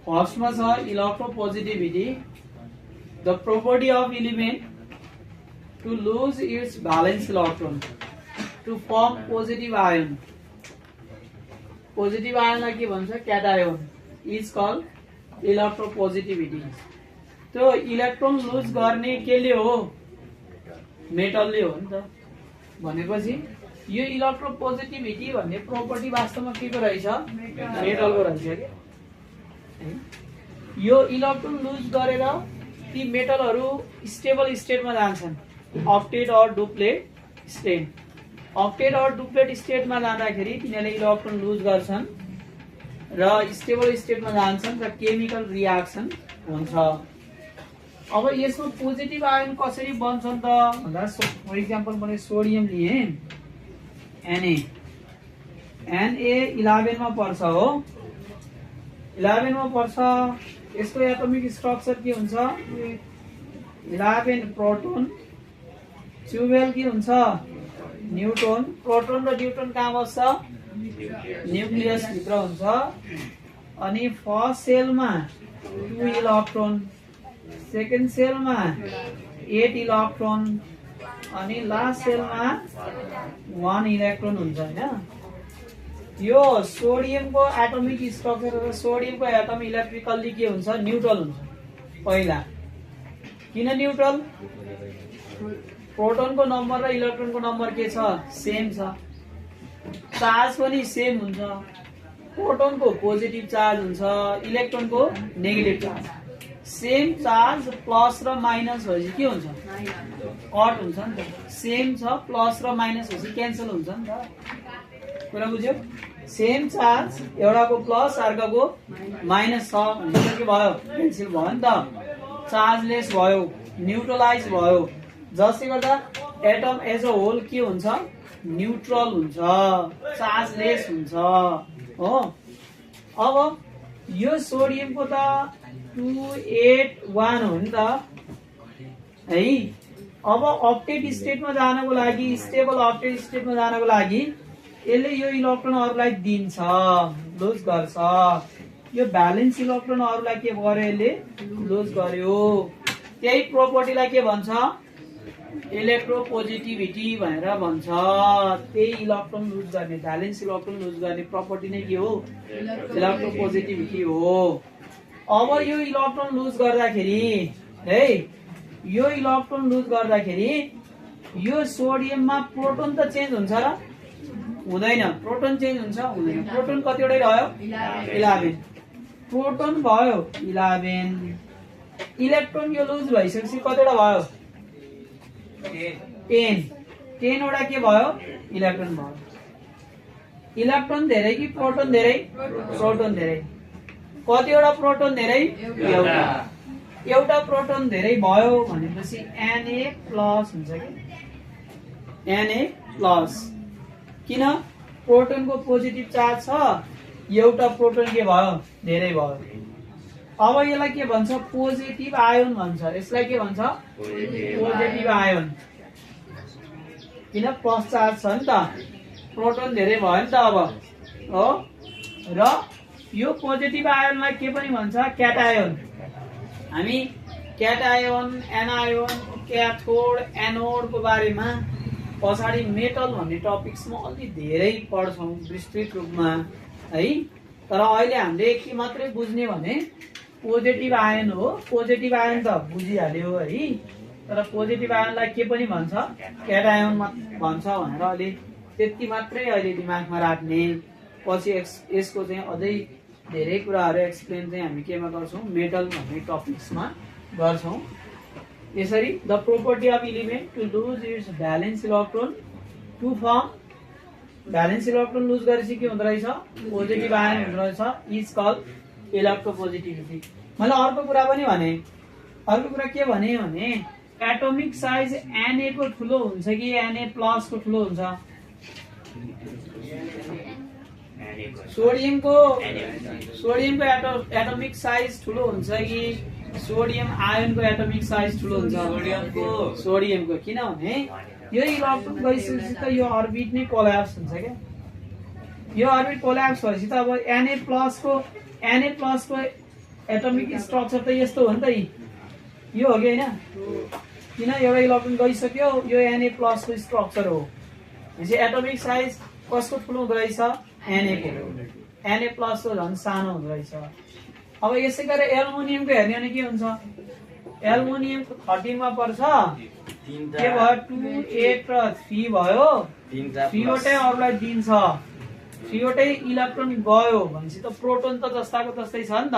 फर्स्टमा छ electropositivity, the property of element to lose its valence electron to form positive ion. Positive आयनलाई के भन्छ? Cation is called electropositivity. त्यो electron loose गर्ने केले हो? मेटलले हो नि त। भनेपछि यो इलेक्ट्रोपोजिटिभिटी भन्ने प्रोपर्टी वास्तवमा के को रहेछ? मेटलको रहेछ के। यो इलेक्ट्रोन लुज गरेर ती मेटलहरू स्टेबल स्टेटमा जान्छन्, अक्टेट और डुप्लेट स्टेट। अक्टेट और डुप्लेट स्टेटमा जाँदाखेरि तिनीहरूले इलेक्ट्रोन लुज गर्छन् र स्टेबल स्टेटमा जान्छन् र केमिकल रियाक्सन हुन्छ। अब यसमा पोजिटिभ आयन कसरी बन्छन् त भन्दा फर इक्जाम्पल मैले सोडियम लिए, Na 11 मा पर्छ हो, 11 मा पर्छ। यसको एटोमिक स्ट्रक्चर के हुन्छ? 11 प्रोटोन, 12 के हुन्छ? न्यूट्रोन। प्रोटोन र न्यूट्रोन कहाँ बस्छ? न्यूक्लियस भित्र हुन्छ। अनि फर्स्ट सेलमा 2 इलेक्ट्रोन, सेकेन्ड सेलमा 8 इलेक्ट्रोन, अनि लास्ट सेलमा 1 इलेक्ट्रोन हुन्छ हैन। यो सोडियमको एटोमिक स्ट्रक्चर र सोडियमको एटम इलेक्ट्रिकल्ली के हुन्छ? न्यूट्रल हुन्छ पहिला। किन न्यूट्रल? प्रोटोनको नम्बर र इलेक्ट्रोनको नम्बर के छ? सेम छ। चार्ज पनि सेम हुन्छ। प्रोटोनको पोजिटिभ चार्ज हुन्छ, इलेक्ट्रोनको negative charge. Same charge plus र माइनस भएपछि के हुन्छ? कट हुन्छ नि त। सेम छ, प्लस र माइनस भएपछि क्यान्सल हुन्छ नि त। कुरा बुझ्यो? सेम चार्ज, एउटाको प्लस अर्काको माइनस छ भने के भयो? क्यान्सल भयो नि त। चार्जलेस भयो, न्युट्रलाइज भयो। जसले गर्दा एटम एज अ होल के हुन्छ? न्युट्रल हुन्छ, चार्जलेस हुन्छ हो। अब यो सोडियमको त 281 हो नि त है। अब अक्टेट स्टेटमा जानको लागि, स्टेबल अक्टेट स्टेटमा जानको लागि यसले यो इलेक्ट्रोनहरूलाई दिन्छ, लुज गर्छ। यो भ्यालेन्स इलेक्ट्रोनहरूलाई के गर्यो? यसले लुज गर्यो। त्यही प्रोपर्टीलाई के भन्छ? इलेक्ट्रोपोजिटिभिटी भनेर भन्छ। त्यही इलेक्ट्रोन लुज गर्ने, भ्यालेन्स इलेक्ट्रोन लुज गर्ने प्रपर्टी नै के हो? इलेक्ट्रोपोजिटिभिटी हो। अब यो इलेक्ट्रोन लुज गर्दाखेरि है, यो इलेक्ट्रोन लुज गर्दाखेरि यो सोडियममा प्रोटोन त चेन्ज हुन्छ र हुँदैन? प्रोटोन चेन्ज हुन्छ? हुँदैन। प्रोटोन कतिवटै रह्यो? 11 प्रोटोन भयो 11। इलेक्ट्रोन यो लुज भइसकेपछि कतिवटा भयो? 10 वटा के भयो? इलेक्ट्रोन भयो। इलेक्ट्रोन धेरै कि प्रोटोन धेरै? प्रोटोन धेरै। कतिवटा प्रोटोन धेरै? एउटा प्रोटोन धेरै भयो भनेपछि Na प्लस हुन्छ कि Na प्लस। किन? प्रोटोनको पोजिटिभ चार्ज छ, एउटा प्रोटोन के भयो? धेरै भयो। अब यसलाई के भन्छ? पोजिटिभ आयोन भन्छ। यसलाई के भन्छ? Positive ion. किन? प्लस चार्ज छ नि त, प्रोटोन धेरै भयो नि त अब हो। र यो पोजिटिभ आयोनलाई के पनि भन्छ? क्याटायोन। हामी क्याटायोन, एनायोन, क्याथोड, एनोडको बारेमा पछाडि मेटल भन्ने टपिक्समा अलि धेरै पढ्छौँ विस्तृत रूपमा है। तर अहिले हामीले के मात्रै बुझ्ने भने पोजिटिभ आयन हो। पोजिटिभ आयन त बुझिहाल्यो है, तर पोजिटिभ आयनलाई के पनि भन्छ? क्याटायोन भन्छ भनेर अहिले त्यति मात्रै अहिले दिमागमा राख्ने। पछि यसको चाहिँ अझै धेरै कुराहरू एक्सप्लेन चाहिँ हामी केमा गर्छौँ? मेटल भन्ने टपिक्समा गर्छौँ। यसरी the property of element to lose its valence electron to form. Valence electron lose गरेपछि के हुँदो रहेछ? पोजिटिभ आयन हुँदो रहेछ, इज कल्ड इलेक्ट्रोपोजिटिभिटी। मैले अर्को कुरा पनि भने। अर्को कुरा के भने एटोमिक साइज Na को ठुलो हुन्छ कि Na प्लस को ठुलो हुन्छ? सोडियमको एटोमिक साइज ठुलो हुन्छ कि सोडियम आयनको एटोमिक साइज ठुलो हुन्छ? सोडियमको। किनभने यो इलेक्ट्रोन गइसकेपछि त यो अर्बिट नै कोल्याप्स हुन्छ क्या। यो अर्बिट कोल्याप्स भएपछि त अब Na प्लस को एटमिक स्ट्रक्चर त यस्तो हो नि त यो हो कि होइन किन एउटा इलेक्ट्रोन गइसक्यो यो Na+ को स्ट्रक्चर हो भनेपछि एटमिक साइज कसको ठुलो हुँदो रहेछ Na को Na+ तो झन् सानो हुँदो रहेछ अब यसै गरेर एल्युमिनियमको हेर्ने भने के हुन्छ एल्युमिनियमको 13 मा पर्छ के भयो 2 8 र 3 भयो 3 वटै अरूलाई दिन्छ 3 वटै इलेक्ट्रोन गयो भनेपछि त प्रोटोन त जस्ताको तस्तै छ नि त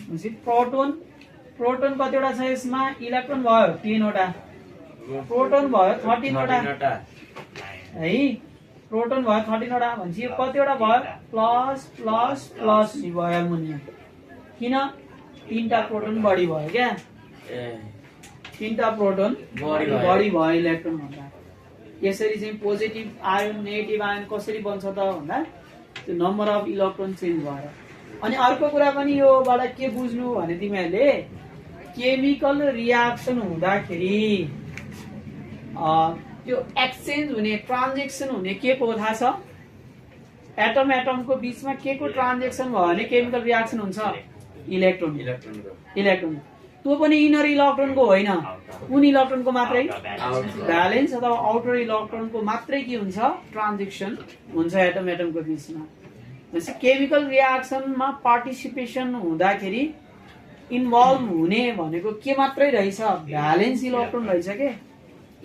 भनेपछि प्रोटोन कतिवटा छ यसमा इलेक्ट्रोन भयो 3 वटा प्रोटोन भयो 13 वटा है प्रोटोन भयो 13 वटा भनेपछि यो कतिवटा भयो प्लस प्लस प्लस भयो एल्युमिनियम किन 3टा प्रोटोन बढी भयो क्या 3टा प्रोटोन बढी भयो इलेक्ट्रोन भन्दा यसरी चाहिँ पोजिटिभ आयोन नेगेटिभ आयोन कसरी बन्छ त भन्दा त्यो नम्बर अफ इलेक्ट्रोन चेन्ज भएर अनि अर्को कुरा पनि योबाट के बुझ्नु भने तिमीहरूले केमिकल रियाक्सन हुँदाखेरि त्यो एक्सचेन्ज हुने ट्रान्जेक्सन हुने के को थाहा छ एटमको बीचमा के को ट्रान्जेक्सन भयो भने केमिकल रियाक्सन हुन्छ इलेक्ट्रोन त्यो पनि इनर इलेक्ट्रोनको होइन कुन इलेक्ट्रोनको मात्रै भ्यालेन्स अथवा आउटर इलेक्ट्रोनको मात्रै के हुन्छ ट्रान्जेक्सन हुन्छ एटमको बीचमा भनेपछि केमिकल रियाक्सनमा पार्टिसिपेसन हुँदाखेरि इन्भल्भ हुने भनेको के मात्रै रहेछ भ्यालेन्स इलेक्ट्रोन रहेछ के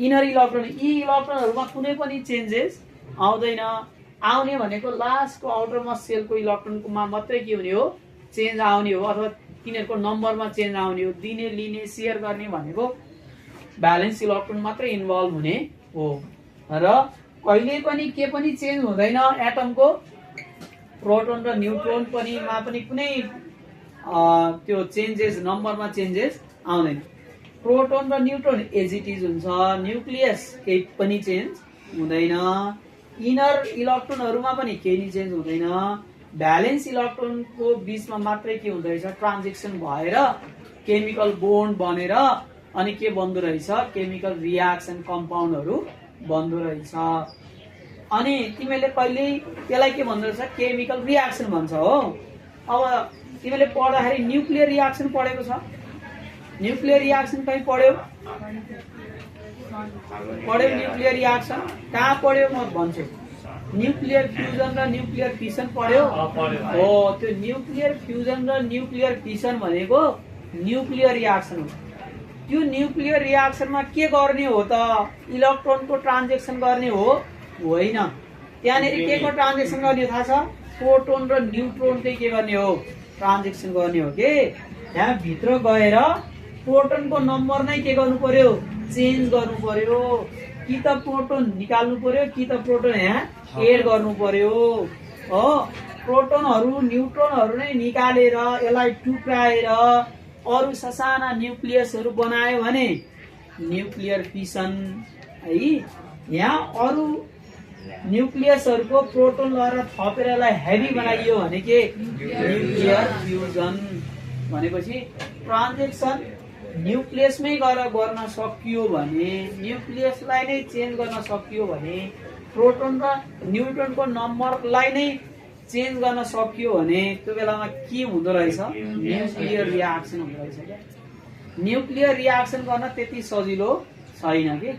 इनर इलेक्ट्रोन यी इलेक्ट्रोनहरुमा कुनै पनि चेन्जेस आउँदैन आउने भनेको लास्टको आउटरमोस्ट सेलको इलेक्ट्रोनमा मात्रै के हुने हो चेन्ज आउने हो अथवा तिनीहरुको नम्बरमा चेन्ज आउने हो दिने लिने शेयर गर्ने भनेको भ्यालेन्स इलेक्ट्रोन मात्रै इन्भल्भ हुने हो र कहिले पनि के पनि चेन्ज हुँदैन एटमको प्रोटोन र न्यूट्रोन पनि मा पनि कुनै त्यो चेन्जेस नम्बरमा चेन्जेस आउँदैन प्रोटोन र न्यूट्रोन एज इट इज हुन्छ न्यूक्लियस केही पनि चेन्ज हुँदैन इनर इलेक्ट्रोनहरुमा पनि केही चेन्ज हुँदैन भ्यालेन्स इलेक्ट्रोनको बीचमा मात्रै के हुँदै छ ट्रान्जेक्सन भएर केमिकल बोन्ड बनेर अनि के बन्दो रहेछ केमिकल रियाक्सन कम्पाउन्डहरु बन्दो रहेछ अनि तिमीले कहिले त्यसलाई के भन्दो रहेछ केमिकल रियाक्सन भन्छ हो अब तिमीले पढ्दाखेरि न्यूक्लियर रियाक्सन पढेको छ न्यूक्लियर रियाक्सन कहीं पढ्यौ न्यूक्लियर रियाक्सन कहाँ पढ्यौ म भन्छु न्यूक्लियर फ्यूजन र न्यूक्लियर फिसन पढ्यौ हो त्यो न्यूक्लियर फ्यूजन र न्यूक्लियर फिसन भनेको न्यूक्लियर रियाक्सन हो त्यो न्यूक्लियर रियाक्सनमा के गर्ने हो त इलेक्ट्रोनको ट्रान्जेक्सन गर्ने हो होइन त्यहाँनेरि के को ट्रान्जेक्सन गर्ने थाहा छ प्रोटोन र न्यूट्रोनकै के गर्ने हो ट्रान्जेक्सन गर्ने हो के यहाँ भित्र गएर प्रोटोनको नम्बर नै के गर्नु पर्यो चेन्ज गर्नु पर्यो कि त प्रोटोन निकाल्नु पर्यो कि त प्रोटोन यहाँ एड गर्नु पर्यो हो प्रोटोनहरु न्यूट्रोनहरु नै निकालेर यसलाई टुक्राएर अरु ससाना न्यूक्लियसहरु बनायो भने न्यूक्लियर फिसन है यहाँ अरु न्यूक्लियसहरुको प्रोटोन लगाएर थपेर यसलाई हेभी बनाइयो भने के न्यूक्लियर फ्यूजन भनेपछि ट्रान्जेक्सन न्यूक्लियसमै गएर गर्न सकियो भने न्यूक्लियसलाई नै चेन्ज गर्न सकियो भने प्रोटोन र न्यूट्रोनको नम्बरलाई नै चेन्ज गर्न सकियो भने त्यो बेलामा के हुँदो रहेछ न्यूक्लियर रियाक्सन हुँदो रहेछ के न्यूक्लियर रियाक्सन गर्न त्यति सजिलो छैन के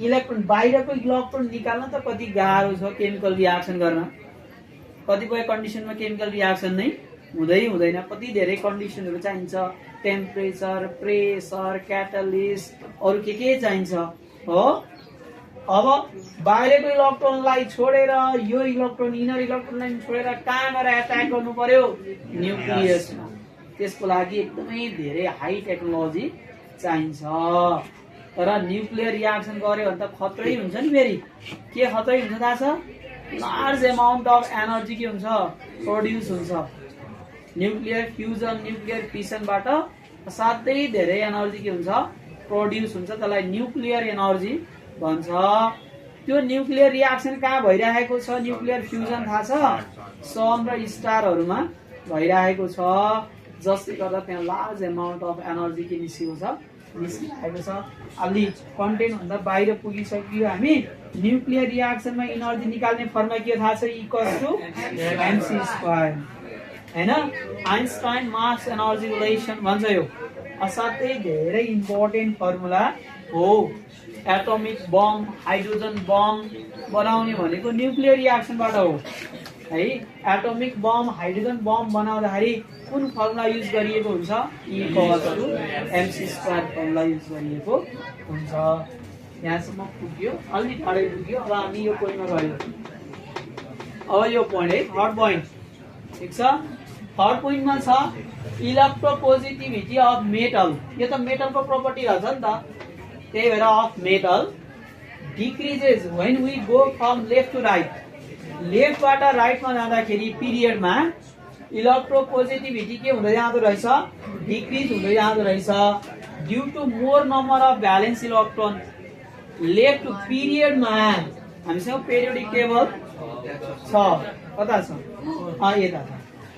इलेक्ट्रोन बाहिरको इलेक्ट्रोन निकाल्न त कति गाह्रो छ केमिकल रियाक्सन गर्न कतिपय कन्डिसनमा केमिकल रियाक्सन नै हुँदैन कति धेरै कन्डिसनहरु चाहिन्छ टेम्परेचर प्रेसर क्याटालिस्ट अरु के चाहिन्छ हो अब बाहिरको इलेक्ट्रोनलाई छोडेर यो इलेक्ट्रोन इनर इलेक्ट्रोनलाई छोडेर कहाँ गएर एट्याक गर्नु पर्यो न्यूक्लियसमा त्यसको लागि एकदमै धेरै हाई टेक्नोलोजी चाहिन्छ तर न्यूक्लियर रियाक्सन गर्यो भने त खतरै हुन्छ नि फेरि के खतरै हुन्छ थाहा छ लार्ज अमाउन्ट अफ एनर्जी के हुन्छ प्रोड्युस हुन्छ न्यूक्लियर फ्यूजन न्यूक्लियर फिसनबाट साथै धेरै एनर्जी के हुन्छ प्रोड्युस हुन्छ त्यसलाई न्यूक्लियर एनर्जी भन्छ त्यो न्यूक्लियर रियाक्सन कहाँ भइरहेको छ न्यूक्लियर फ्यूजन थाहा छ सन र स्टारहरुमा भइरहेको छ जसले गर्दा त्यहाँ लार्ज अमाउन्ट अफ एनर्जी के निस्किरहेको छ अलि कन्टेन्ट भन्दा बाहिर पुगिसक्यो हामी न्यूक्लियर रियाक्सनमा एनर्जी निकाल्ने फर्मुला के थाहा छ इक्वल्स टु mc स्क्वायर हैन आइन्स्टाइन मास एनर्जी रिलेसन भन्छ यो असाध्यै धेरै इम्पोर्टेन्ट फर्मुला हो एटोमिक बम हाइड्रोजन बम बनाउने भनेको न्युक्लियर रियाक्सनबाट हो है एटोमिक बम हाइड्रोजन बम बनाउँदाखेरि कुन फर्मुला युज गरिएको हुन्छ mc² फर्मुला युज गरिएको हुन्छ यहाँसम्म पुग्यो अलि टाढै पुग्यो अब हामी यो पोइन्टमा गयौँ अब यो पोइन्ट है थर्ड पोइन्ट ठीक छ थर्ड पोइन्टमा छ इलेक्ट्रोपोजिटिभिटी अफ मेटल यो त मेटलको प्रोपर्टी रहेछ नि त त्यही भएर of metal decreases when we go from left to right लेफ्टबाट राइटमा जाँदाखेरि पिरियडमा इलेक्ट्रोपोजिटिभिटी के हुँदै जाँदो रहेछ डिक्रिज हुँदै जाँदो रहेछ due to more number of valence electron left पिरियडमा हामीसँग पेरियोडिक टेबल छ कता छ यता छ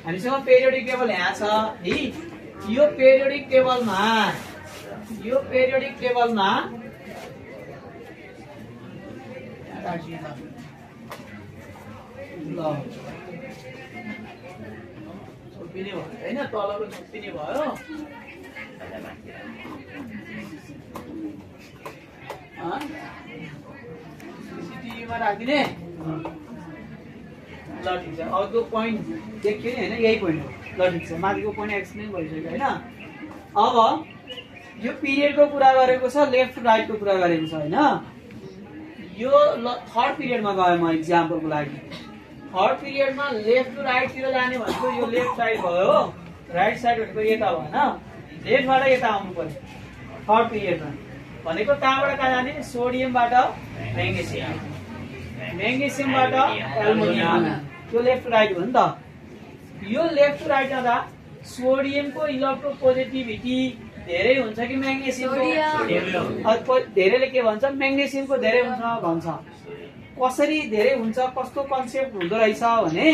हामीसँग पेरियोडिक टेबल यहाँ छ है यो पेरियोडिक टेबलमा ल छोपिने भयो हैन तलको छोपिने भयो सीसीटीभीमा राखिदिने ल ठिक छ अघिको पोइन्ट देखियो नि हैन यही पोइन्ट हो ल ठिक छ माथिको पोइन्ट एक्सप्लेन भइसक्यो हैन अब यो पिरियडको कुरा गरेको छ लेफ्ट टु राइटको कुरा गरेको छ हैन यो थर्ड पिरियडमा गए म एक्जाम्पलको लागि थर्ड पिरियडमा लेफ्ट टु राइट तिर जाने भनेको यो लेफ्ट साइड भयो हो राइट साइड भनेको यता भएन लेफ्टबाट यता आउनु पर्यो थर्ड पिरियडमा भनेको कहाँबाट कहाँ जाने सोडियमबाट म्याग्नेसियमबाट एल्युमिनियम यो लेफ्ट टु राइट हो नि त यो लेफ्ट टु राइट जाँदा सोडियमको इलेक्ट्रोपोजिटिभिटी धेरै हुन्छ कि म्याग्नेसियमको धेरैले के भन्छ म्याग्नेसियमको धेरै हुन्छ भन्छ कसरी धेरै हुन्छ कस्तो कन्सेप्ट हुँदो रहेछ भने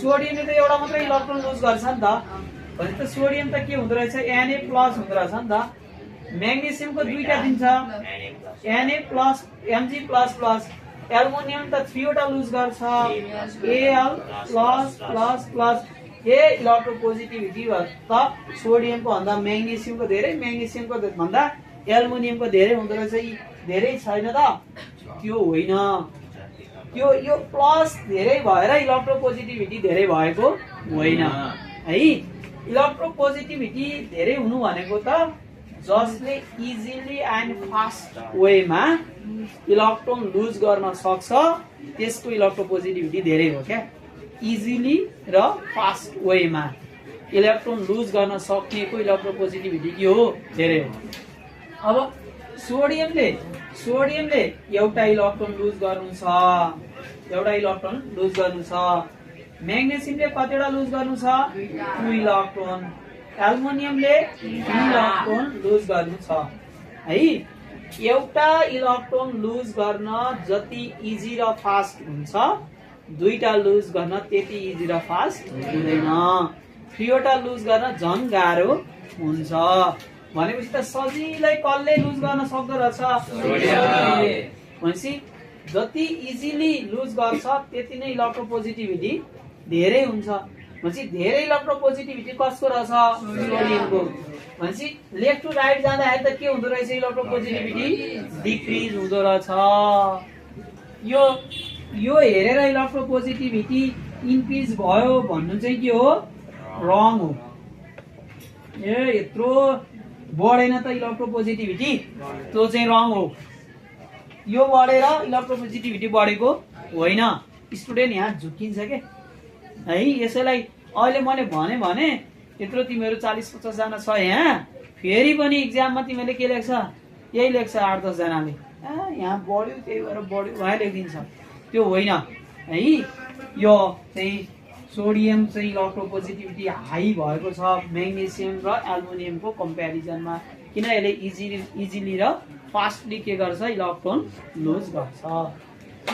सोडियमले त एउटा मात्रै इलेक्ट्रोन लुज गर्छ नि त भने त सोडियम त के हुँदो रहेछ Na+ हुँदो रहेछ नि त म्याग्नेसियमको दुईटा दिन्छ Na+ Mg++ एल्युमिनियम त 3 वटा लुज गर्छ Al+++ ए इलेक्ट्रोपोजिटिभिटी त सोडियमको भन्दा म्याग्नेसियमको धेरै म्याग्नेसियमको भन्दा एल्युमिनियमको धेरै हुँदो रहेछ धेरै छैन त त्यो होइन त्यो यो प्लस धेरै भएर इलेक्ट्रोपोजिटिभिटी धेरै भएको होइन है इलेक्ट्रोपोजिटिभिटी धेरै हुनु भनेको त जसले इजिली एन्ड फास्ट वेमा इलेक्ट्रोन लुज गर्न सक्छ त्यसको इलेक्ट्रोपोजिटिभिटी धेरै हो क्या इजिली र फास्ट वेमा इलेक्ट्रोन लुज गर्न सक्नेको इलेक्ट्रोपोजिटिभिटी के हो धेरै हो अब सोडियमले एउटा इलेक्ट्रोन लुज गर्नु छ म्याग्नेसियमले कतिवटा लुज गर्नु छ 2 इलेक्ट्रोन एल्युमिनियमले 3 इलेक्ट्रोन लुज गर्नु छ है एउटा इलेक्ट्रोन लुज गर्न जति इजी र फास्ट हुन्छ दुईटा लुज गर्न त्यति इजी र फास्ट हुँदैन 3 वटा लुज गर्न झन् गाह्रो हुन्छ भनेपछि त सजिलै कसले लुज गर्न सक्दो रहेछ भनेपछि जति इजिली लुज गर्छ त्यति नै इलेक्ट्रोपोजिटिभिटी धेरै हुन्छ भनेपछि धेरै इलेक्ट्रोपोजिटिभिटी कसको रहेछ सोडियमको भनेपछि लेफ्ट टु राइट जाँदाखेरि त के हुँदो रहेछ इलेक्ट्रोपोजिटिभिटी डिक्रिज हुँदो रहेछ यो हेरेर इलेक्ट्रोपोजिटिभिटी इन्क्रिज भयो भन्नु चाहिँ के हो रङ हो यत्रो बढेन त इलेक्ट्रोपोजिटिभिटी त्यो चाहिँ रङ हो यो बढेर इलेक्ट्रोपोजिटिभिटी बढेको होइन स्टुडेन्ट यहाँ झुक्किन्छ के है यसैलाई अहिले मैले भने यत्रो तिमीहरू 40-50 जना छ यहाँ फेरि पनि एक्जाममा तिमीले के लेख्छ यही लेख्छ 8-10 जनाले यहाँ बढ्यो त्यही भएर बढ्यो उहाँ लेखिदिन्छ त्यो होइन है यो चाहिँ सोडियम चाहिँ इलेक्ट्रोपोजिटिभिटी हाई भएको छ म्याग्नेसियम र एल्युमिनियमको कम्प्यारिजनमा किन यसले इजिली र फास्टली के गर्छ इलेक्ट्रोन लुज गर्छ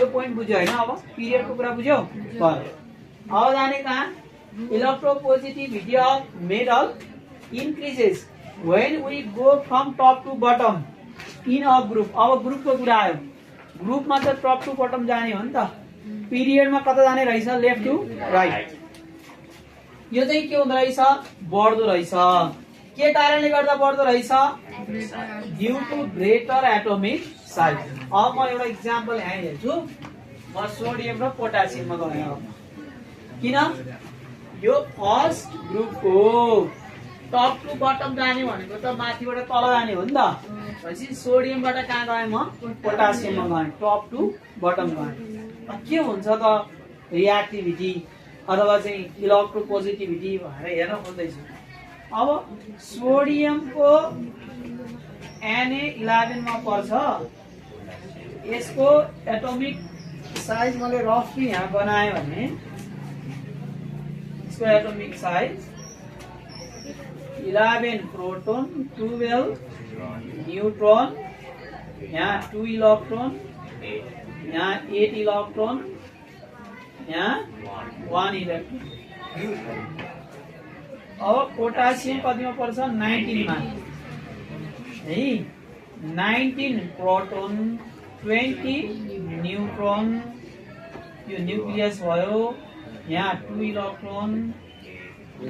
यो पोइन्ट बुझ्यो हैन अब पिरियडको कुरा बुझ्यौ अब जाने कहाँ electropositivity of metal increases when we go from top to bottom in a group अब ग्रुपको कुरा आयो ग्रुपमा त टप टु बटम जाने हो नि त पिरियडमा कता जाने रहेछ लेफ्ट टु राइट यो चाहिँ के हुँदो रहेछ बढ्दो रहेछ के कारणले गर्दा बढ्दो रहेछ due to greater atomic size अब म एउटा इक्जाम्पल यहाँ हेर्छु म सोडियम र पोटासियममा गएँ किन यो फर्स्ट ग्रुपको टप टु बटम जाने भनेको त माथिबाट तल जाने हो नि त भनेपछि सोडियमबाट कहाँ गएँ म पोटासियममा गएँ टप टु बटम गएँ के हुन्छ त रियाक्टिभिटी अथवा चाहिँ इलेक्ट्रोपोजिटिभिटी भनेर हेर्न खोज्दैछु अब सोडियमको Na11 मा पर्छ यसको एटोमिक साइज मैले रफली यहाँ बनाएँ भने इसको एटोमिक साइज 11 प्रोटोन 12 न्यूट्रॉन यहाँ 2 इलेक्ट्रॉन यहाँ 8 इलेक्ट्रॉन यहाँ 1 इलेक्ट्रॉन अब पोटासियम कतिमा पर्छ 19 मा है 19 प्रोटोन 20 न्यूट्रॉन यो न्यूक्लियस भयो यहाँ 2 इलेक्ट्रॉन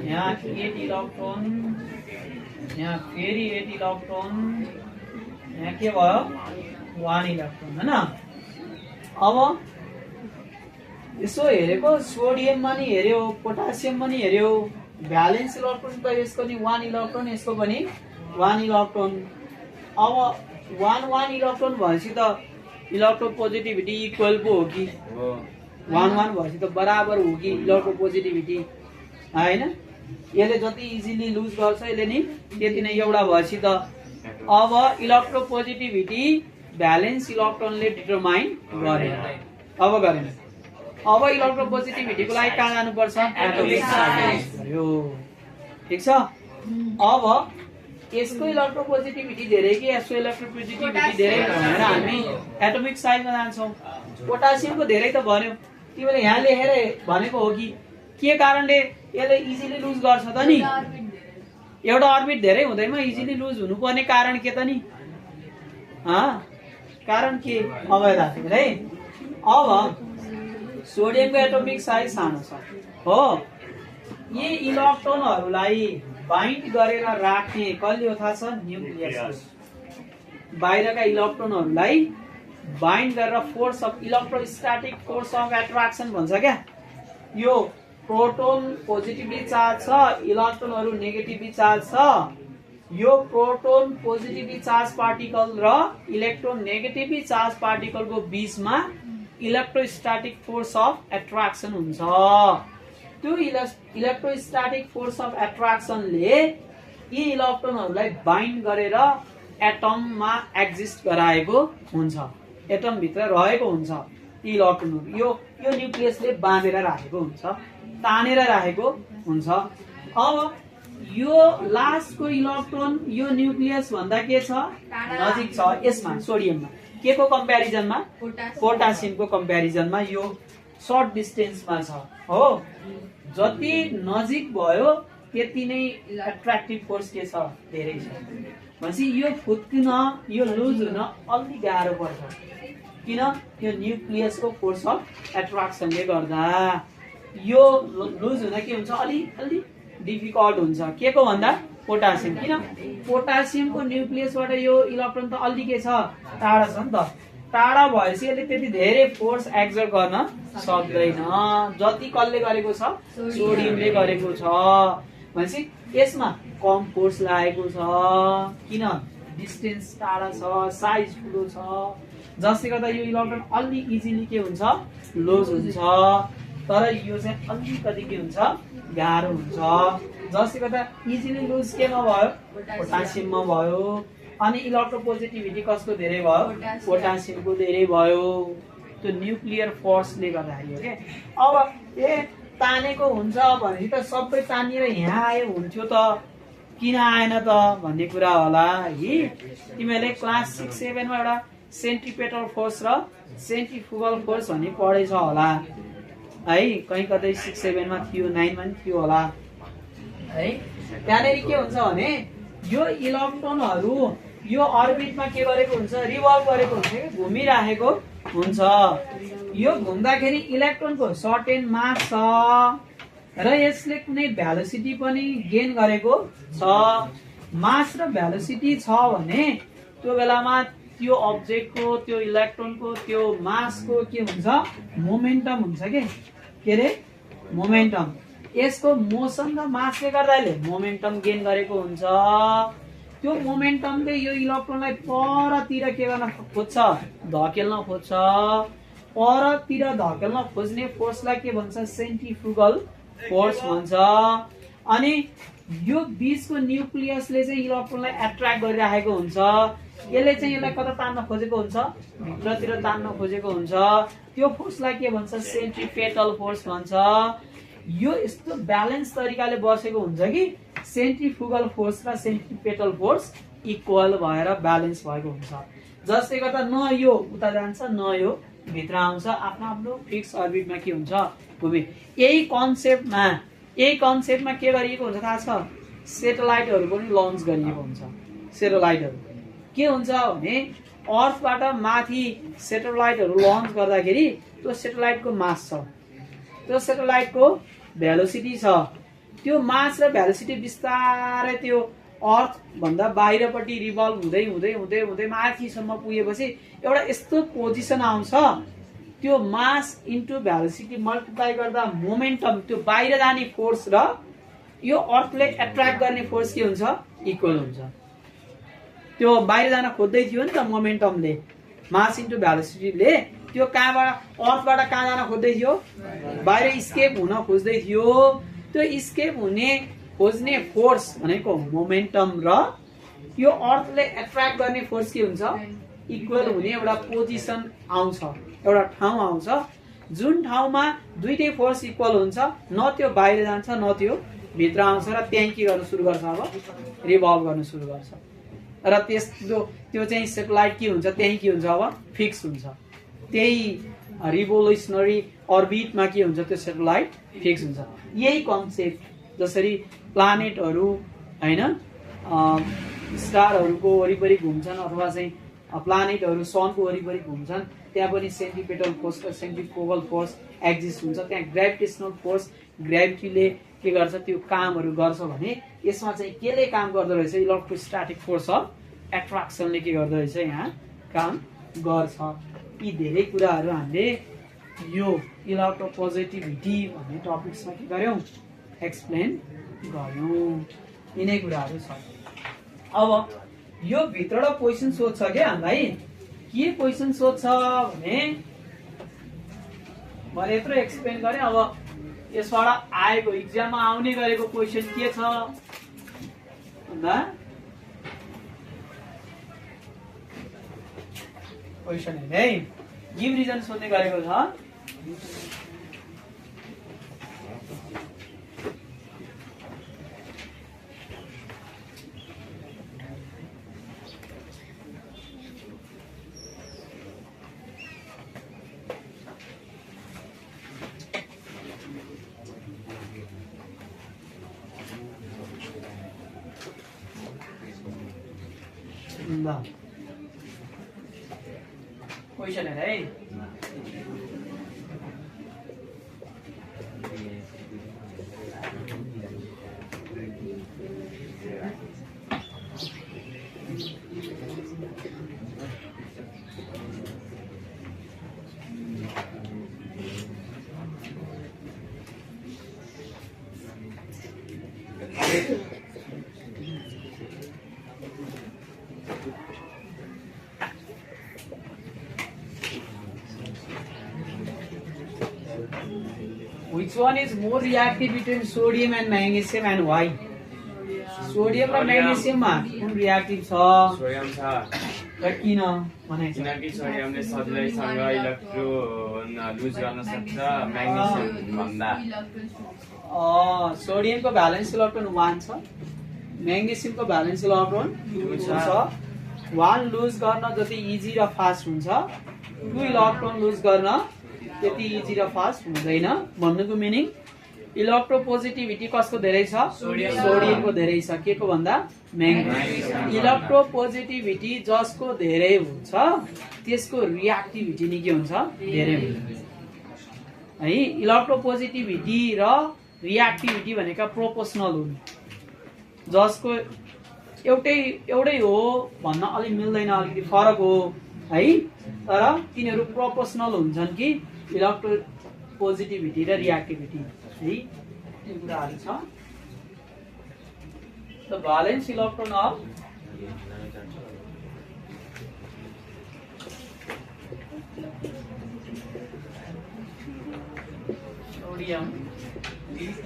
यहाँ 8 इलेक्ट्रॉन यहाँ फेरि 8 इलेक्ट्रॉन यहाँ के भयो 1 इलेक्ट्रॉन हैन अब यसो हेरेको सोडियममा नि हेर्यो पोटासियममा नि हेर्यो भ्यालेन्स इलेक्ट्रोन त यसको नि 1 इलेक्ट्रोन यसको पनि 1 इलेक्ट्रोन अब 1 इलेक्ट्रोन भएपछि त इलेक्ट्रोपोजिटिभिटी इक्वल पो हो कि 1 भएपछि त बराबर हो कि इलेक्ट्रोपोजिटिभिटी हैन यसले जति इजिली लुज गर्छ यसले नि त्यति नै एउटा भएपछि त अब इलेक्ट्रोपोजिटिभिटी भ्यालेन्स इलेक्ट्रोनले डिटरमाइन गरे अब गरेन अब इलेक्ट्रोपोजिटिभिटीको लागि कहाँ जानुपर्छ एटोमिक साइज भयो ठीक छ अब यसको इलेक्ट्रोपोजिटिभिटी धेरै कि यसको इलेक्ट्रोपोजिटिभिटी धेरै भनेर हामी एटोमिक साइजमा जान्छौँ पोटासियमको धेरै त भन्यो तिमीले यहाँ लेखेर भनेको हो कि के कारणले यसले इजिली लुज गर्छ त नि एउटा अर्बिट धेरै हुँदैमा इजिली लुज हुनुपर्ने कारण के त नि कारण के अब है अब सोडियमको एटोमिक साइज सानो छ हो यी इलेक्ट्रोनहरूलाई बाइन्ड गरेर राख्ने कसले हो थाहा छ न्यूक्लियस बाहिरका इलेक्ट्रोनहरूलाई बाइन्ड गरेर force of electrostatic force of attraction भन्छ क्या यो प्रोटोन पोजिटिभली चार्ज छ इलेक्ट्रोनहरू नेगेटिभली चार्ज छ यो प्रोटोन पोजिटिभली चार्ज पार्टिकल र इलेक्ट्रोन नेगेटिभली चार्ज पार्टिकलको बीचमा इलेक्ट्रोस्टैटिक फोर्स अफ एट्र्याक्सन हुन्छ त्यो इलेक्ट्रोस्टैटिक फोर्स अफ एट्र्याक्सनले यी इलेक्ट्रोनहरूलाई बाइन्ड गरेर एटममा एक्जिस्ट गराएको हुन्छ एटम भित्र रहेको हुन्छ यी इलेक्ट्रोनहरू यो न्यूक्लियसले बाँधेर राखेको हुन्छ तानेर राखेको हुन्छ अब यो लास्टको इलेक्ट्रोन यो न्यूक्लियस भन्दा के छ नजिक छ यसमा सोडियममा के को कम्प्यारिजनमा पोटासियमको कम्प्यारिजनमा यो सर्ट डिस्टेन्समा छ हो जति नजिक भयो त्यति नै एट्र्याक्टिभ फोर्स के छ धेरै छ भनेपछि यो फुत्किन यो लुज हुन अलि गाह्रो पर्छ किन यो न्यूक्लियसको फोर्स अफ एट्र्याक्सनले गर्दा यो लुज हुन के हुन्छ अलि डिफिकल्ट हुन्छ के को भन्दा पोटासियम किन पोटासियमको न्यूक्लियसबाट यो इलेक्ट्रोन त अलि के छ टाढा छ नि त टाढा भएपछि यसले त्यति धेरै फोर्स एक्जर्ट गर्न सक्दैन जति कसले गरेको छ सोडियमले गरेको छ भनेपछि यसमा कम फोर्स लागेको छ किन डिस्टेन्स टाढा छ साइज ठुलो छ जसले गर्दा यो इलेक्ट्रोन अलि इजिली के हुन्छ लुज हुन्छ तर यो चाहिँ अलिकति के हुन्छ गाह्रो हुन्छ जसले गर्दा इजिली लुज केमा भयो पोटासियममा भयो अनि इलेक्ट्रोपोजिटिभिटी कसको धेरै भयो पोटासियमको धेरै भयो त्यो न्यूक्लियर फोर्सले गर्दाखेरि हो के अब तानेको हुन्छ भने त सबै तानिएर यहाँ आयो हुन्थ्यो त किन आएन त भन्ने कुरा होला है तिमीहरूले क्लास 6 7 मा एउटा सेन्ट्रिपेटल फोर्स र सेन्ट्रिफुगल फोर्स भन्ने पढेछ होला है कहीँ कतै 6 7 मा थियो 9 मा थियो होला है त्यहाँनेरि के हुन्छ भने यो इलेक्ट्रोनहरू यो अर्बिटमा के गरेको हुन्छ रिभल्भ गरेको हुन्छ घुमिराखेको हुन्छ यो घुम्दाखेरि इलेक्ट्रोनको सर्टेन मास छ र यसले कुनै भेलोसिटी पनि गेन गरेको छ। मास र भेलोसिटी छ भने त्यो बेलामा त्यो अब्जेक्टको त्यो इलेक्ट्रोनको त्यो मासको के हुन्छ मोमेन्टम हुन्छ के रे मोमेन्टम। यसको मोसन र मासले गर्दाले मोमेन्टम गेन गरेको हुन्छ। त्यो मोमेन्टमले यो इलेक्ट्रोनलाई परतिर के गर्न खोज्छ धकेल्न खोज्छ। परतिर धकेल्न खोज्ने फोर्सलाई के भन्छ सेन्ट्रिफ्युगल फोर्स भन्छ। अनि यो बीचको न्युक्लियसले चाहिँ इलेक्ट्रोनलाई एट्र्याक्ट गरिराखेको हुन्छ। यसले चाहिँ यसलाई कता तान्न खोजेको हुन्छ भित्रतिर तान्न खोजेको हुन्छ। त्यो फोर्सलाई के भन्छ सेन्ट्रिपेटल फोर्स भन्छ। यो यस्तो ब्यालेन्स तरिकाले बसेको हुन्छ कि सेन्ट्रिफ्युगल फोर्स र सेन्ट्रिपेटल फोर्स इक्वल भएर ब्यालेन्स भएको हुन्छ। जसले गर्दा न यो उता जान्छ न यो भित्र आउँछ। आफ्नो आफ्नो फिक्स अर्बिटमा के हुन्छ घुमे। यही कन्सेप्टमा के गरिएको हुन्छ थाहा छ सेटेलाइटहरू पनि लन्च गरिएको हुन्छ। सेटेलाइटहरू के हुन्छ भने अर्थबाट माथि सेटेलाइटहरू लन्च गर्दाखेरि त्यो सेटेलाइटको मास छ त्यो सेटेलाइटको भेलोसिटी छ। त्यो मास र भेलोसिटी बिस्तारै त्यो अर्थ भन्दा बाहिरपट्टि रिभल्भ हुँदै हुँदै हुँदै हुँदै माथिसम्म पुगेपछि एउटा यस्तो पोजिसन आउँछ त्यो मास इन्टु भेलोसिटी मल्टिप्लाई गर्दा मोमेन्टम त्यो बाहिर जाने फोर्स र यो अर्थले एट्र्याक्ट गर्ने फोर्स के हुन्छ इक्वल हुन्छ। त्यो बाहिर जान खोज्दै थियो नि त मोमेन्टमले मास इन्टु भेलोसिटीले त्यो कहाँबाट अर्थबाट कहाँ जान खोज्दै थियो बाहिर स्केप हुन खोज्दै थियो। त्यो स्केप हुने खोज्ने फोर्स भनेको मोमेन्टम र यो अर्थले एट्र्याक्ट गर्ने फोर्स के हुन्छ इक्वल हुने एउटा पोजिसन आउँछ एउटा ठाउँ आउँछ। जुन ठाउँमा दुईटै फोर्स इक्वल हुन्छ न त्यो बाहिर जान्छ न त्यो भित्र आउँछ र त्यही के गर्न सुरु गर्छ अब रिभल्भ गर्न सुरु गर्छ। र त्यो चाहिँ सेटेलाइट के हुन्छ त्यही के हुन्छ अब फिक्स हुन्छ। त्यही रिभोल्युसनरी अर्बिटमा के हुन्छ त्यो सेटेलाइट फिक्स हुन्छ। यही कन्सेप्ट जसरी प्लानेटहरू हैन स्टारहरूको वरिपरि घुम्छन् अथवा चाहिँ प्लानेटहरू सनको वरिपरि घुम्छन् त्यहाँ पनि सेन्ट्रिपेटल फोर्स र सेन्ट्रिफ्युगल फोर्स एक्जिस्ट हुन्छ। त्यहाँ ग्रेभिटेसनल फोर्स ग्रेभिटीले के गर्छ त्यो कामहरू गर्छ भने यसमा चाहिँ केले काम गर्दो रहेछ इलेक्ट्रोस्ट्याटिक फोर्स अफ एट्र्याक्सनले के गर्दो रहेछ यहाँ काम गर्छ। यी धेरै कुराहरू हामीले यो इलेक्ट्रोपोजिटिभिटी भन्ने टपिक्समा के गर्यौं एक्सप्लेन गर्यौं। यिनै कुराहरू छ। अब यो भित्रबाट क्वेशन सोध्छ के हामीलाई के क्वेशन सोध्छ भने मैले यत्रो एक्सप्लेन गरेँ। अब यसबाट आएको इक्जाममा आउने गरेको क्वेशन के छ भन्दा क्वेशन है गिभ रिजन सोध्ने गरेको छ। क्वेशन है Which one is more reactive between sodium and magnesium and why? Sodium र magnesium मा कुन reactive छ? सोडियम छ। र किन भने किनकि सोडियमले सजिलैसँग इलेक्ट्रोन लुज गर्न सक्छ म्याग्नेसियम भन्दा। सोडियमको भ्यालेन्स इलेक्ट्रोन 1 छ म्याग्नेसियमको भ्यालेन्स इलेक्ट्रोन 2 छ। 1 लुज गर्न जति इजी र फास्ट हुन्छ 2 इलेक्ट्रोन लुज गर्न त्यति इजी र फास्ट हुँदैन। भन्नुको मिनिङ इलेक्ट्रोपोजिटिभिटी कसको धेरै छ सोडियमको धेरै छ के को भन्दा म्याग्नेसियम। इलेक्ट्रोपोजिटिभिटी जसको धेरै हुन्छ त्यसको रिएक्टिभिटी नि के हुन्छ धेरै हुन्छ है। इलेक्ट्रोपोजिटिभिटी र रियाक्टिभिटी भनेका प्रोपोर्सनल हुन्, जसको एउटै हो भन्न अलि मिल्दैन, अलिकति फरक हो है, तर तिनीहरू प्रोपोर्सनल हुन्छन् कि इलेक्ट्रोपोजिटिभिटी र रियाक्टिभिटी है, यो कुराहरू छ। The valence electron of sodium is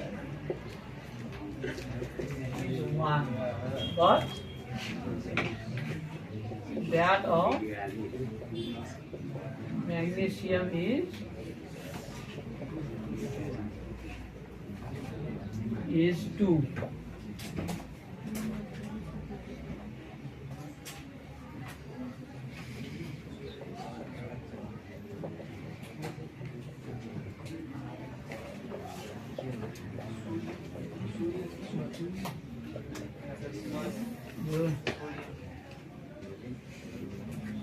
1, but that of magnesium is 2.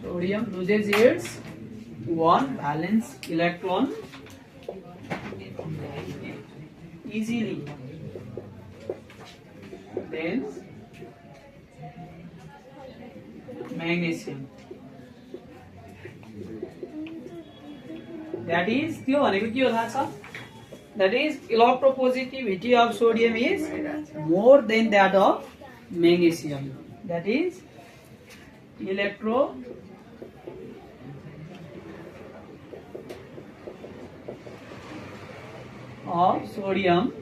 Sodium loses its one valence electron easily, then magnesium. That is, त्यो भनेको के हो थाहा छ? That is, electropositivity of sodium is more than that of magnesium. That is, of sodium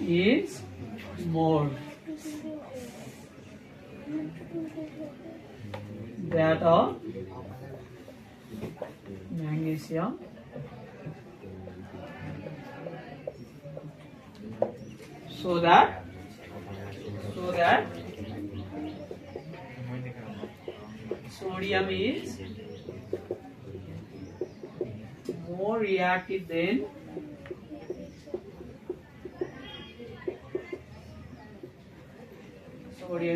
is more that of magnesium. So that sodium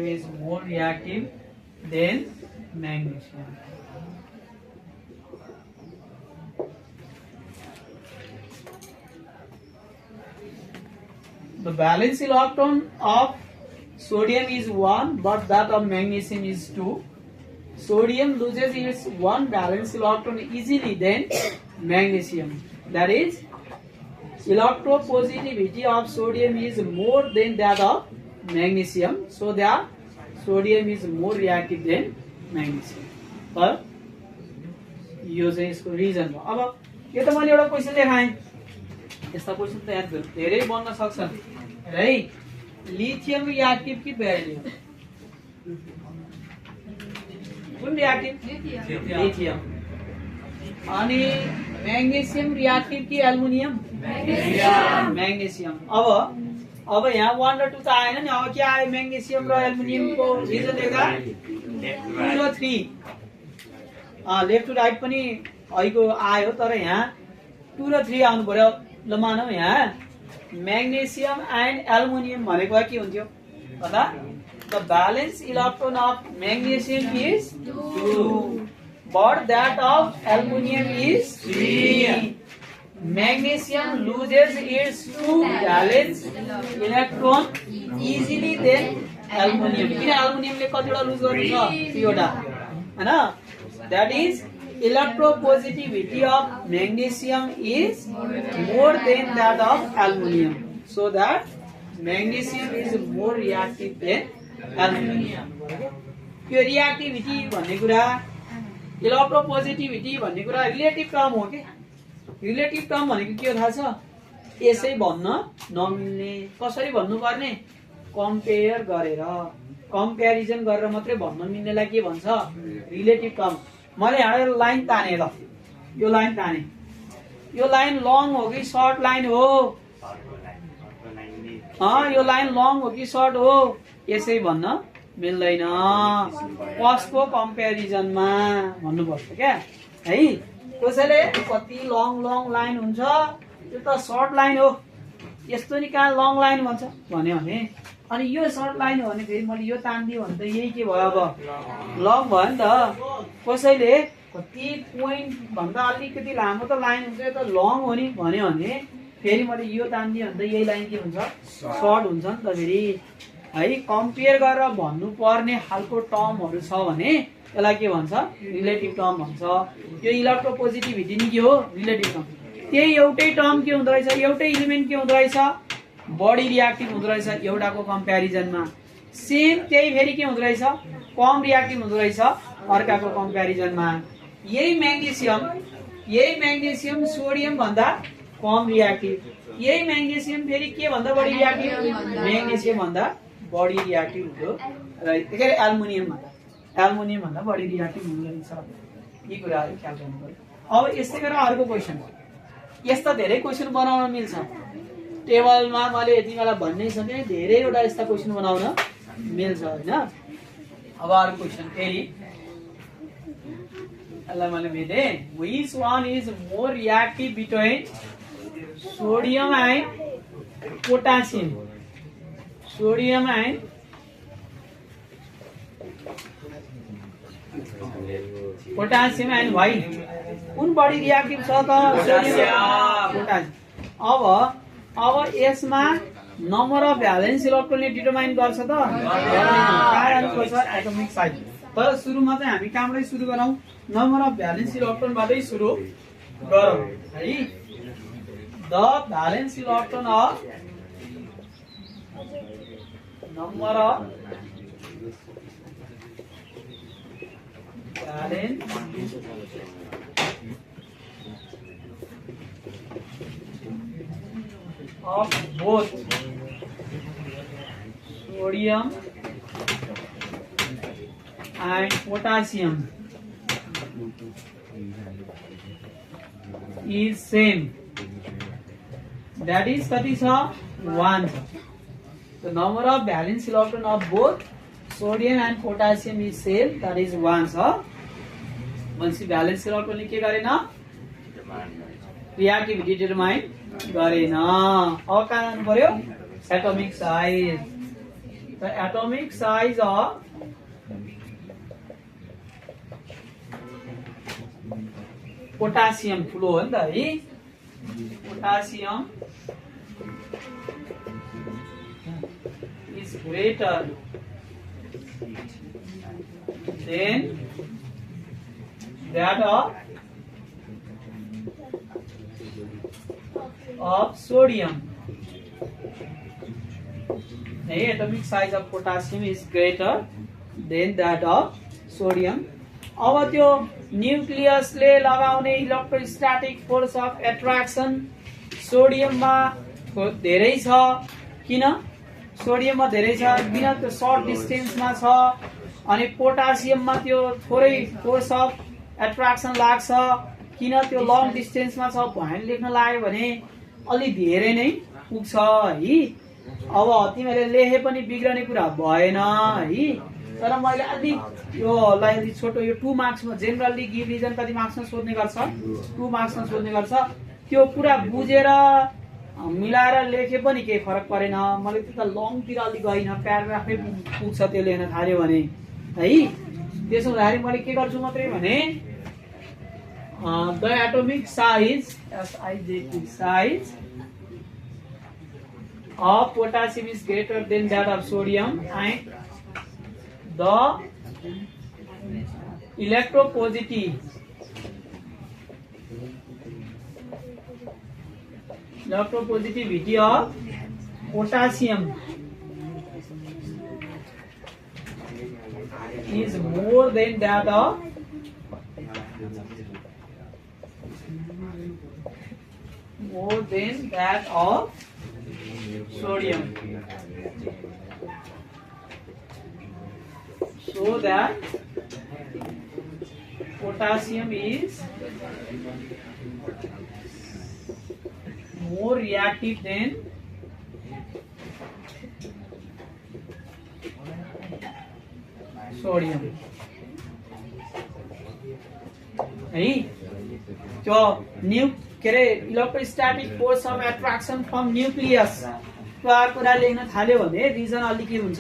is more reactive than magnesium. The valence electron of sodium is 1, but that of magnesium is 2. Sodium loses its one valence electron easily than magnesium. That is, electropositivity of sodium is more than that of magnesium, so that sodium is more reactive than magnesium. पर यो चाहिँ यसको reason हो। अब यो त मैले एउटा question देखाएँ, यस्ता क्वेशन त याद गर्नु धेरै बन्न सक्छन् है। लिथियम रियाक्टिभ कि बेरिलियम? कुन रियाक्टिभ? लिथियम। अनि मैग्नेशियम रियाक्टिभ कि एल्युमिनियम? मैग्नेशियम। अब यहाँ 1 र 2 त आएन नि, अब के आयो? मैग्नेशियम र एल्युमिनियमको रिजन देख्दा 2 र 3 लेफ्ट टु राइट पनि अहिको आयो, तर यहाँ 2 र 3 आउनु पर्यो। ल मानौ यहाँ मैग्नेशियम एन्ड एल्युमिनियम भनेको के हुन्थ्यो भन्दा the balance electron of magnesium is 2 but that of aluminum is 3. Magnesium loses its 2 valence electron easily than aluminum. किन aluminum ले कतिवटा लुज गर्नु छ? 3 वटा हैन? That is, electropositivity of magnesium is more than that of aluminum, so that magnesium is more reactive than aluminum. यो reactivity भन्ने कुरा, इलेक्ट्रोपोजिटिभिटी भन्ने कुरा रिलेटिभ टर्म हो के? रिलेटिभ टर्म भनेको के हो थाहा छ? यसै भन्न नमिल्ने। कसरी भन्नु पर्ने? कम्पेयर गरेर, कम्प्यारिजन गरेर मात्रै भन्न मिल्नेलाई के भन्छ? Relative term. मैले यहाँ लाइन ताने, ल यो लाइन ताने, यो लाइन लङ हो कि सर्ट लाइन हो? यो लाइन लङ हो कि सर्ट हो? यसै भन्न मिल्दैन। कसको कम्प्यारिजनमा भन्नुपर्छ क्या है? कसैले कति लङ लाइन हुन्छ, त्यो त सर्ट लाइन हो, यस्तो नि कहाँ लङ लाइन भन्छ भन्यो भने, अनि यो सर्ट लाइन हो भने फेरि मैले यो तान्दियो भने त यही के भयो? अब लङ भयो नि त। कसैले ती पोइन्ट भन्दा अलिकति लामो त लाइन हुन्छ यो त लङ हो नि भन्यो भने फेरि मैले यो तानिदिएँ भने त यही लाइन के हुन्छ सर्ट हुन्छ नि त फेरि है। कम्पेयर गरेर भन्नुपर्ने खालको टर्महरू छ भने यसलाई के भन्छ रिलेटिभ टर्म भन्छ। यो इलेक्ट्रोपोजिटिभिटी नि के हो रिलेटिभ टर्म। त्यही एउटै टर्म के हुँदो रहेछ एउटै इलिमेन्ट के हुँदो रहेछ बढी रियाक्टिभ हुँदो रहेछ एउटाको कम्प्यारिजनमा। सेम त्यही फेरि के हुँदो रहेछ कम रियाक्टिभ हुँदो रहेछ अर्काको कम्प्यारिजनमा। यही म्याग्नेसियम सोडियम भन्दा कम रियाक्टिभ, यही म्याग्नेसियम फेरि के भन्दा बढी रियाक्टिभ म्याग्नेसियम भन्दा बढी रियाक्टिभ हुँदो रहेछ। के अरे एल्युमिनियम भन्दा बढी रियाक्टिभ हुँदो रहेछ। यी कुराहरू ख्याल गर्नु पर्यो। अब यस्तै गरेर अर्को क्वेसन, यस्ता धेरै क्वेसन बनाउन मिल्छ। टेबलमा मैले यति बेला भन्नै सकेँ धेरैवटा यस्ता क्वेसन बनाउन मिल्छ होइन। अब अर्को क्वेसन फेरि यसलाई मैले भेटेँ। Which one is more reactive between sodium and potassium. Sodium and potassium and why कुन बढी रियाक्टिभ छ त पोटासियम। अब यसमा नम्बर अफ भ्यालेन्स इलेक्ट्रोनले डिटरमाइन गर्छ त कारण छ एटोमिक साइज। तर सुरुमा चाहिँ हामी कहाँबाटै सुरु गरौँ नम्बर अफ भ्यालेन्स इलेक्ट्रोनबाटै सुरु गरौँ है। The valence electron of number of valence of both sodium and potassium is same. That is कति छ 1. The number of valence electron of both sodium and potassium is same. That is 1 छ। भनेपछि valence इलेक्ट्रोनले के गरेन reactivity determine गरेन। अब कहाँ जानु पर्यो atomic size. The atomic size of potassium ठुलो हो नि त है। Potassium is greater than that of sodium. The atomic size of potassium is greater than that of sodium. अब त्यो न्यूक्लियसले लगाउने इलेक्ट्रोस्टैटिक फोर्स अफ एट्र्याक्सन सोडियममा धेरै छ। किन सोडियममा धेरै छ किन त्यो सर्ट डिस्टेन्समा छ अनि पोटासियममा त्यो थोरै फोर्स अफ एट्र्याक्सन लाग्छ। किन त्यो लङ डिस्टेन्समा छ भनेर लेख्न लाग्यो भने अलि धेरै नै पुग्छ है। अब तिमीले लेखे पनि बिग्रने कुरा भएन है। तर मैले अलिक योलाई अलि छोटो यो 2 मार्क्समा जेनरली गिभ रिजन कति मार्क्समा सोध्ने गर्छ 2 मार्क्समा सोध्ने गर्छ। त्यो कुरा बुझेर मिलाएर लेखे पनि केही फरक परेन। मैले त्यो त लङतिर अलि गइन प्याराग्राफै पुग्छ त्यो लेख्न थाल्यो भने है। त्यसो हुँदाखेरि मैले के गर्छु मात्रै भने the atomic size size of potassium is greater than that of sodium and the electropositivity of potassium is more than that of sodium, so that potassium is more reactive than sodium है। त्यो के अरे electrostatic force of attraction from nucleus त्यो कुरा लेख्न थाल्यो भने reason अलि के हुन्छ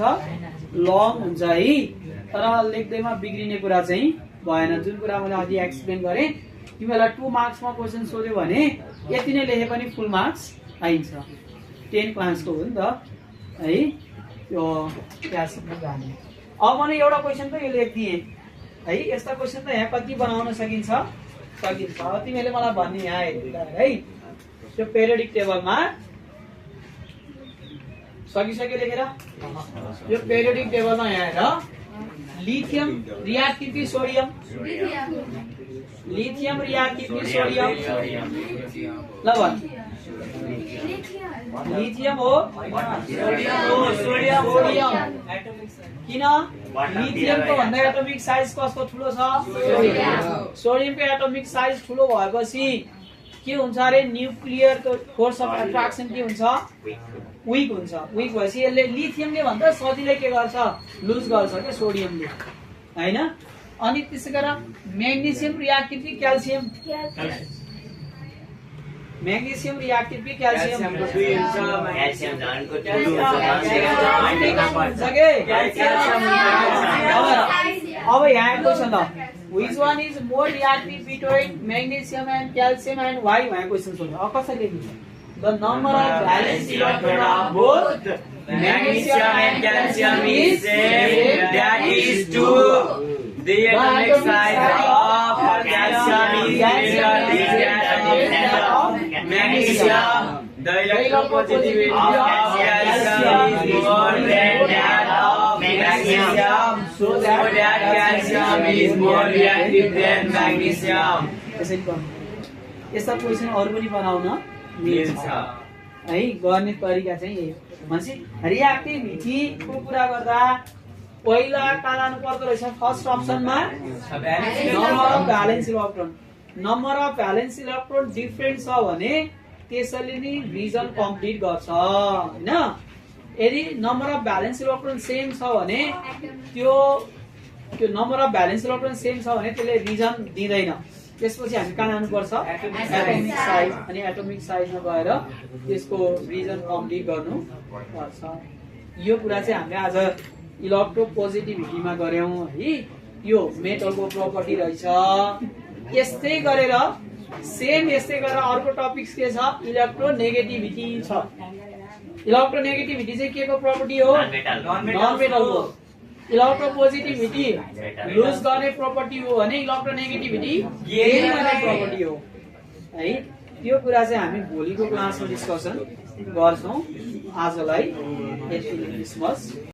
लङ हुन्छ है। तर लेख्दैमा बिग्रिने कुरा चाहिँ भएन। जुन कुरा मैले अघि एक्सप्लेन गरेँ, तिमीलाई 2 मार्क्समा क्वेसन सोध्यो भने यति नै लेखे पनि फुल मार्क्स आइन्छ। 10 क्लासको हो नि त है, यो क्लासमा जाने। अब मैले एउटा क्वेसन त यो लेखिदिएँ है, यस्ता क्वेसन त यहाँ कति बनाउन सकिन्छ सकिन्छ। अब तिमीले मलाई भन्ने यहाँ हेर्नु है, त्यो पेरियोडिक टेबलमा सकिसक्यो लेखेर। यो पेरियोडिक टेबलमा यहाँ हेर, लिथियम रिएक्टिभ कि सोडियम, लिथियम रिएक्टिभ कि सोडियम, ल भन। लिथियम हो, सोडियम किन? लिथियमको भन्दा एटोमिक साइज कस्तो ठुलो छ? सोडियमको एटोमिक साइज ठुलो भएपछि के हुन्छ अरे, न्युक्लियर फोर्स अफ एट्र्याक्सन के हुन्छ? विक हुन्छ। विक भएपछि यसले लिथियमले भन्दा सजिलै के गर्छ? लुज गर्छ क्या सोडियमले, हैन? अनि त्यसै गरेर म्याग्नेसियम रिएक्टिभ कि क्याल्सियम? म्याग्नेसियम रिएक्टिभ कि क्याल्सियम? अब यहाँ क्वेसन त, which one is more reactive between magnesium and calcium and why? यहाँ क्वेसन सोध्यो। अब कसरी लेख्नु? The number of valence electron of both magnesium and calcium is same, that is 2. The atomic size of calcium is greater than that of magnesium. The electropositivity of calcium is more than that of magnesium, so that calcium is more reactive than magnesium. यसरी गर्नु। यस्ता question अरु पनि बनाउन मिल्छ है, गर्ने तरिका चाहिँ यही हो। भनेपछि रिएक्टिभिटीको कुरा गर्दा पहिला कहाँ जानु पर्दो रहेछ? फर्स्ट अप्सनमा number of valence electron. Number of valence electron different छ भने त्यसैले नि रिजन कम्प्लिट गर्छ, हैन? यदि number of valence electron same छ भने त्यो number of valence electron same छ भने त्यसले रिजन दिँदैन। त्यसपछि हामी कहाँ जानुपर्छ? Atomic size. अनि एटोमिक साइजमा गएर त्यसको रिजन कम्प्लिट गर्नु पर्छ। यो कुरा चाहिँ हामीले आज इलेक्ट्रोपोजिटिभिटीमा गर्यौं है। यो मेटलको प्रपर्टी रहेछ। यस्तै गरेर यस्तै गरेर अर्को टपिक्स के छ? इलेक्ट्रोनेगेटिभिटी छ। इलेक्ट्रोनेगेटिभिटी चाहिँ के को प्रपर्टी हो? नन मेटलको। इलेक्ट्रोपोजिटिभिटी लुज गर्ने प्रपर्टी हो भने इलेक्ट्रोनेगेटिभिटी गेन गर्ने प्रपर्टी हो है। त्यो कुरा चाहिँ हामी भोलिको क्लासमा डिस्कसन गर्छौं। आजलाई यति नै।